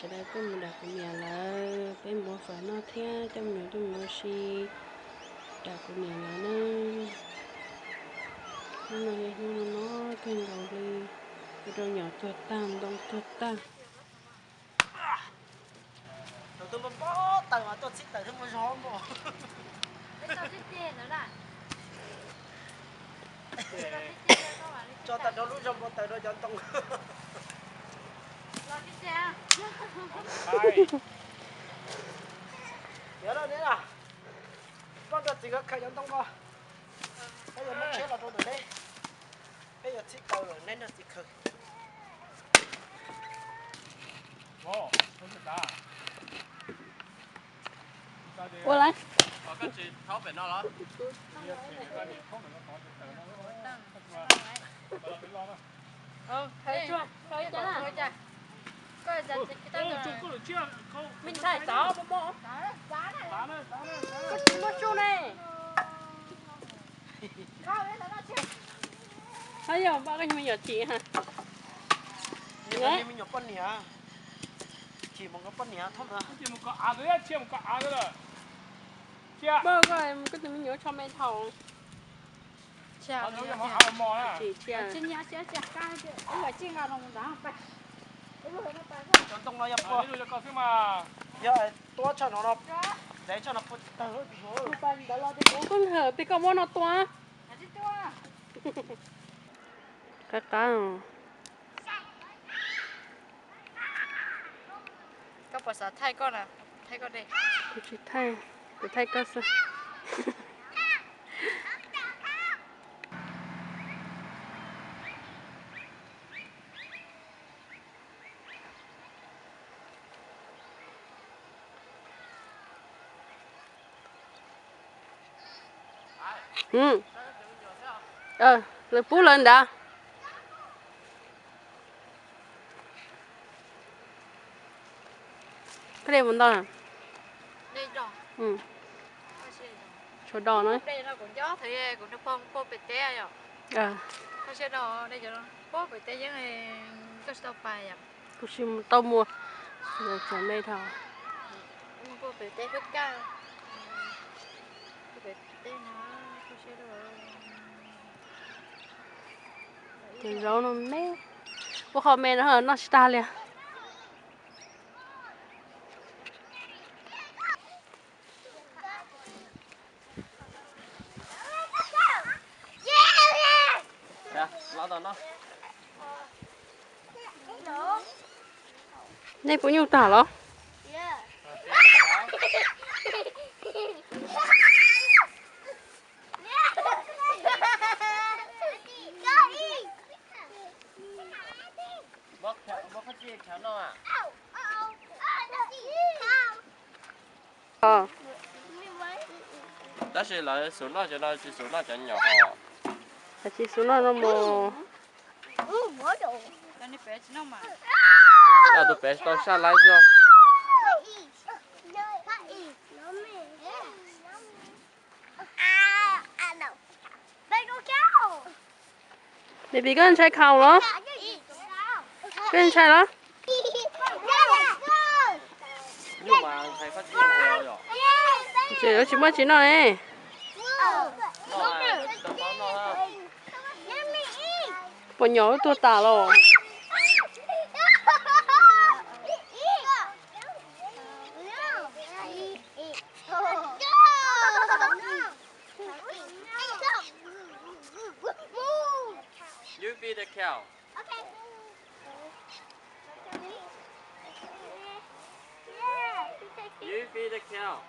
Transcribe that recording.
sẽ đây có một đặc của nhà là bên bộ phận nó theo trong nhiều trong nó xì đặc của nhà là nó thêm đầu đi rồi nhỏ chuột tam đông chuột ta đầu tôi bó tờ mà tôi xích tờ thêm một gió mà Sao thích tiền nữa lại? cho tờ đó lúc trong một tờ đó cho tông Lo thích xe. nhớ đâu đấy à con đợt gì có khai cho tông co bây giờ mất chết là tôi từ đây bây giờ xích tờ rồi nên là xích khởi ô lấy跟住偷邊咯攞。Thấy chưa? Thấy chưa nào? Coi giờ kita mình phải đó bố bố. Đá này. Có chú này. bây giờ ba cái mình giờ chị hả nhưng mình nhập con nhỉ chỉ một cái con nhỉ thôi mà chỉ một cái à đấy, chỉ một cái à đấy rồi. bơ coi cái mình nhớ cho mấy thầu Chào. chị Trên nhà sẽ chặt cái chứ. Cái là chiên gà đồng đá phải. cho tông nó nhập qua đi cho con xem mà. giờ tôi cho nó để cho nó phụ tờ hơi bị hố con hở bị có món nó toa cá Có bảo sao thay con à? Thay con đây. chị thay cơ sở rồi phú lên đã cái này muốn đâu à Đây rồi. chỗ đỏ nữa Đây nó cũng gió thì cũng nó phong phố bể té rồi. Có xe đồ đây giờ phố bể té với này có sao bài à? tôi xin tao mua rồi chẳng đây thảo Phố bể té hết cao. Phố bể té nó có xe đồ. cái rau nó mê bố họ mê nó hơn nó star liền Lỡ tao nó. đây cũng nhiều tả lắm Bóc phát triển chán đâu à? Đó là số nó cho nó chỉ số nó cho nhỏ họ. chỉ số nó mồ Cái này bé chứ nó mà. Tụi bé tao xa lái chưa? để bị cái anh trai khảo đó cái anh trai đó Nhưng mà thầy phát triển rồi rồi. chỉ nó chỉ mới chỉ nó này bọn nhỏ tôi tả rồi You feed the cow. You feed the cow.